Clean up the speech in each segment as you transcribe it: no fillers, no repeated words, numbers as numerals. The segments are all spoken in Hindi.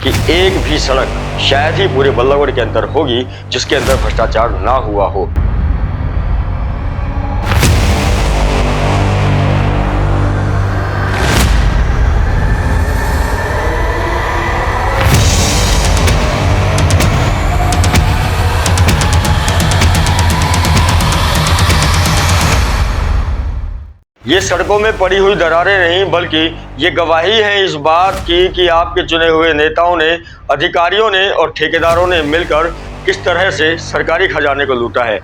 कि एक भी सड़क शायद ही पूरे बल्लभगढ़ के अंदर होगी जिसके अंदर भ्रष्टाचार ना हुआ हो। ये सड़कों में पड़ी हुई दरारें नहीं बल्कि ये गवाही है इस बात की कि आपके चुने हुए नेताओं ने, अधिकारियों ने और ठेकेदारों ने मिलकर किस तरह से सरकारी खजाने को लूटा है।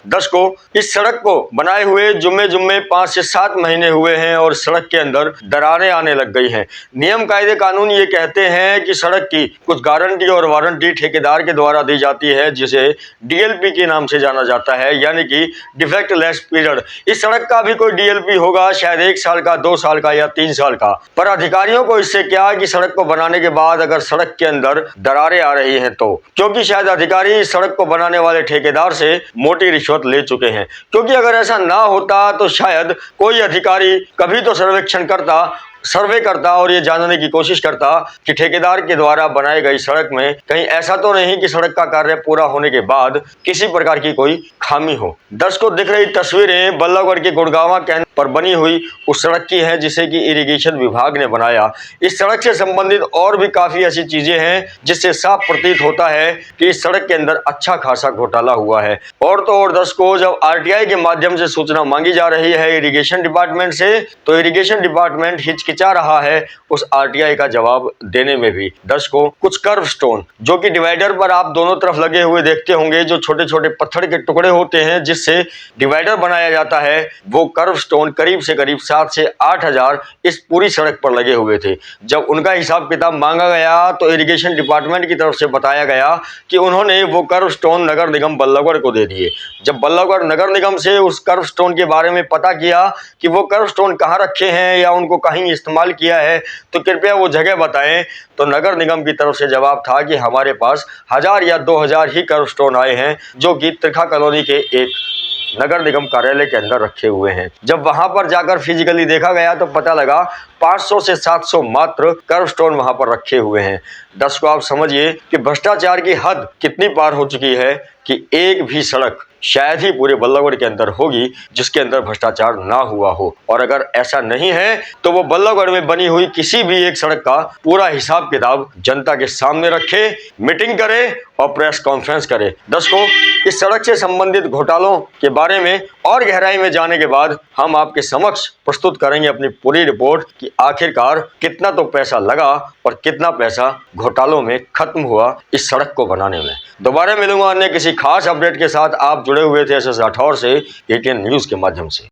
दर्शकों, इस सड़क को बनाए हुए जुम्मे 5 से 7 महीने हुए हैं और सड़क के अंदर दरारें आने लग गई हैं। नियम कायदे कानून ये कहते हैं कि सड़क की कुछ गारंटी और वारंटी ठेकेदार के द्वारा दी जाती है, जिसे डीएलपी के नाम से जाना जाता है, यानी कि डिफेक्ट लेस पीरियड। इस सड़क का भी कोई डीएलपी होगा, शायद 1 साल का, 2 साल का या 3 साल का। पर अधिकारियों को इससे क्या कि सड़क को बनाने के बाद अगर सड़क के अंदर दरारें आ रही हैं तो, क्योंकि शायद अधिकारी इस सड़क को बनाने वाले ठेकेदार से मोटी रिश्वत ले चुके हैं। क्योंकि अगर ऐसा ना होता तो शायद कोई अधिकारी कभी तो सर्वे करता और ये जानने की कोशिश करता कि ठेकेदार के द्वारा बनाई गई सड़क में कहीं ऐसा तो नहीं कि सड़क का कार्य पूरा होने के बाद किसी प्रकार की कोई खामी हो। दर्शकों, दिख रही तस्वीरें बल्लभगढ़ के गुड़गांवा केंद्र पर बनी हुई उस सड़क की है जिसे कि इरिगेशन विभाग ने बनाया। इस सड़क से संबंधित और भी काफी ऐसी चीजें हैं जिससे साफ प्रतीत होता है कि इस सड़क के अंदर अच्छा खासा घोटाला हुआ है। और तो और दर्शकों, जब आरटीआई के माध्यम से सूचना मांगी जा रही है इरिगेशन डिपार्टमेंट से, तो इरिगेशन डिपार्टमेंट हिचकिचा रहा है उस आरटीआई का जवाब देने में भी। दर्शकों, कुछ कर्व स्टोन जो कि डिवाइडर पर आप दोनों तरफ लगे हुए देखते होंगे, जो छोटे छोटे पत्थर के टुकड़े होते हैं जिससे डिवाइडर बनाया जाता है, वो कर्व स्टोन करीब से करीब 7 से 8 हजार इस पूरी सड़क पर लगे हुए थे। जब उनका हिसाब किताब मांगा गया तो इरिगेशन डिपार्टमेंट की तरफ से बताया गया कि उन्होंने वो कर्व स्टोन नगर निगम बल्लभगढ़ को दे दिए। जब बल्लभगढ़ नगर निगम से उस कर्व स्टोन के बारे में पता किया कि वो कर्व स्टोन कहाँ रखे हैं या उनको कहीं इस्तेमाल किया है तो कृपया वो जगह बताएं, तो नगर निगम की तरफ से जवाब था कि हमारे पास 1000 या 2000 ही कर्व स्टोन आए हैं जो कि त्रिखा कॉलोनी के एक नगर निगम कार्यालय के अंदर रखे हुए हैं। जब वहां पर जाकर फिजिकली देखा गया तो पता लगा 500 से 700 मात्र कर्व स्टोन वहां पर रखे हुए हैं। दर्शकों, आप समझिए कि भ्रष्टाचार की हद कितनी पार हो चुकी है कि एक भी सड़क शायद ही पूरे बल्लभगढ़ के अंदर होगी जिसके अंदर भ्रष्टाचार ना हुआ हो। और अगर ऐसा नहीं है तो वो बल्लभगढ़ में बनी हुई किसी भी एक सड़क का पूरा हिसाब किताब जनता के सामने रखे, मीटिंग करे और प्रेस कॉन्फ्रेंस करे। दर्शकों, इस सड़क से संबंधित घोटालों के बारे में और गहराई में जाने के बाद हम आपके समक्ष प्रस्तुत करेंगे अपनी पूरी रिपोर्ट कि आखिरकार कितना तो पैसा लगा और कितना पैसा घोटालों में खत्म हुआ इस सड़क को बनाने में। दोबारा मिलूंगा अन्य किसी खास अपडेट के साथ। आप जुड़े हुए थे एसएस राठौर से एटीएन न्यूज के माध्यम से।